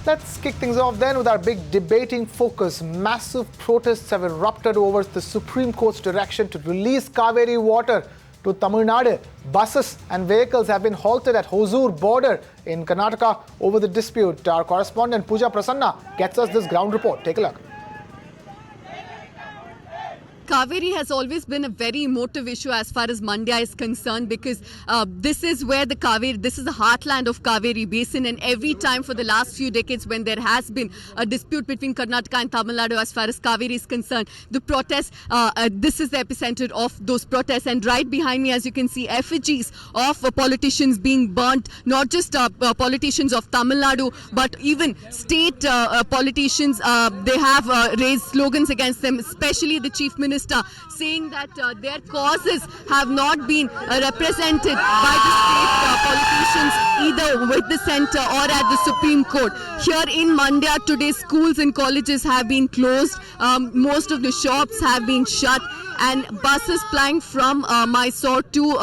Let's kick things off then with our big debating focus. Massive protests have erupted over the Supreme Court's direction to release Cauvery water to Tamil Nadu. Buses and vehicles have been halted at Hosur border in Karnataka over the dispute. Our correspondent Pooja Prasanna gets us this ground report. Take a look. Cauvery has always been a very emotive issue as far as Mandya is concerned, because this is where this is the heartland of Cauvery Basin, and every time for the last few decades when there has been a dispute between Karnataka and Tamil Nadu as far as Cauvery is concerned, the protests, this is the epicenter of those protests. And right behind me, as you can see, effigies of politicians being burnt, not just politicians of Tamil Nadu, but even state politicians. They have raised slogans against them, especially the Chief Minister, saying that their causes have not been represented by the state politicians, either with the centre or at the Supreme Court. Here in Mandya today, schools and colleges have been closed, most of the shops have been shut, and buses plying from Mysore to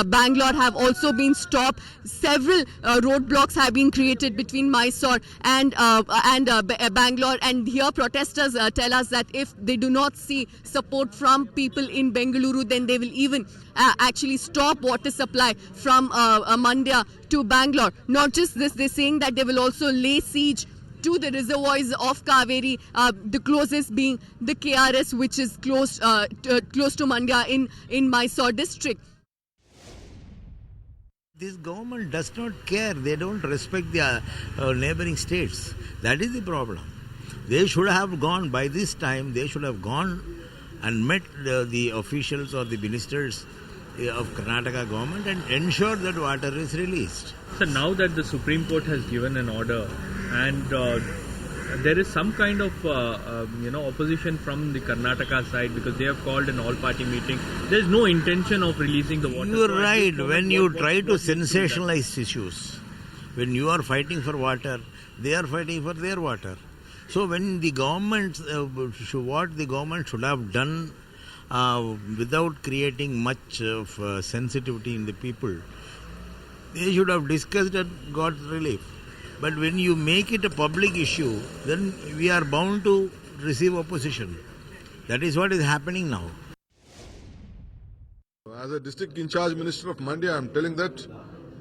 Bangalore have also been stopped. Several roadblocks have been created between Mysore and Bangalore, and here protesters tell us that if they do not see support from people in Bengaluru, then they will even actually stop water supply from Mandya to Bangalore. Not just this, they're saying that they will also lay siege to the reservoirs of Cauvery, the closest being the KRS, which is close to Mandya in Mysore district. This government does not care. They don't respect the neighboring states. That is the problem. They should have gone, by this time, they should have gone and met the officials or the ministers of Karnataka government and ensure that water is released. So now that the Supreme Court has given an order and there is some kind of opposition from the Karnataka side, because they have called an all-party meeting. There is no intention of releasing the water. You are right. When you try to sensationalize issues, when you are fighting for water, they are fighting for their water. So when the government, what the government should have done without creating much of sensitivity in the people, they should have discussed and got relief. But when you make it a public issue, then we are bound to receive opposition. That is what is happening now. As a district in charge minister of Mandya, I am telling that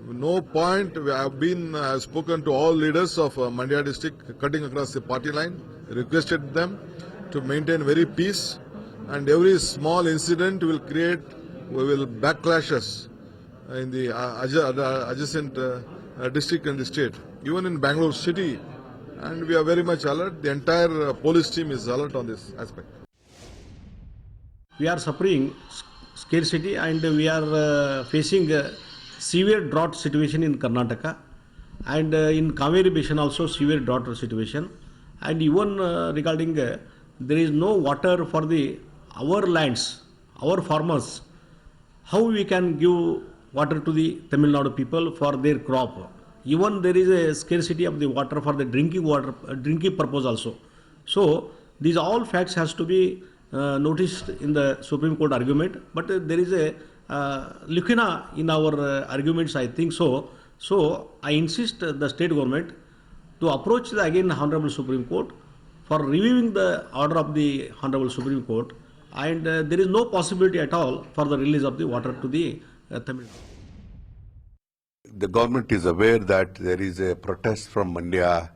no point. I have spoken to all leaders of Mandya district, cutting across the party line, requested them to maintain very peace, and every small incident will backlash us in the adjacent district and the state, even in Bangalore city, and we are very much alert. The entire police team is alert on this aspect. We are suffering scarcity and we are facing a severe drought situation in Karnataka, and in Cauvery Basin also severe drought situation, and even regarding there is no water for our lands, our farmers. How we can give water to the Tamil Nadu people for their crop? Even there is a scarcity of the water for the drinking purpose also. So these all facts has to be noticed in the Supreme Court argument, but there is a lacuna in our arguments, I think so. So I insist the state government to approach again Honorable Supreme Court for reviewing the order of the Honorable Supreme Court, and there is no possibility at all for the release of the water to the Tamil Nadu. The government is aware that there is a protest from Mandya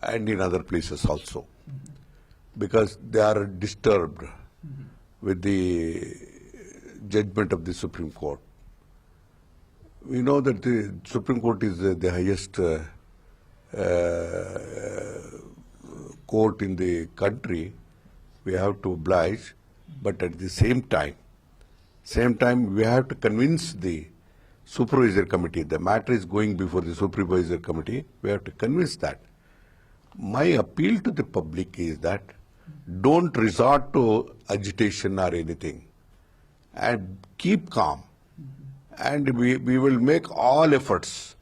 and in other places also, because they are disturbed with the judgment of the Supreme Court. We know that the Supreme Court is the highest court in the country. We have to oblige, but at the same time we have to convince the supervisor committee. The matter is going before the supervisor committee. We have to convince that. My appeal to the public is that don't resort to agitation or anything, and keep calm. And we will make all efforts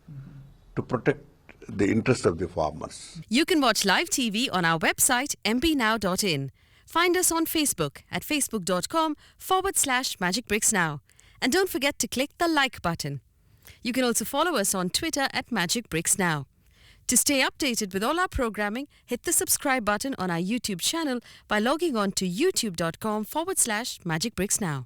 to protect the interest of the farmers. You can watch live TV on our website mpnow.in. Find us on Facebook at facebook.com/magicbricksnow. And don't forget to click the like button. You can also follow us on Twitter at magicbricksnow. To stay updated with all our programming, hit the subscribe button on our YouTube channel by logging on to youtube.com/magicbricks now.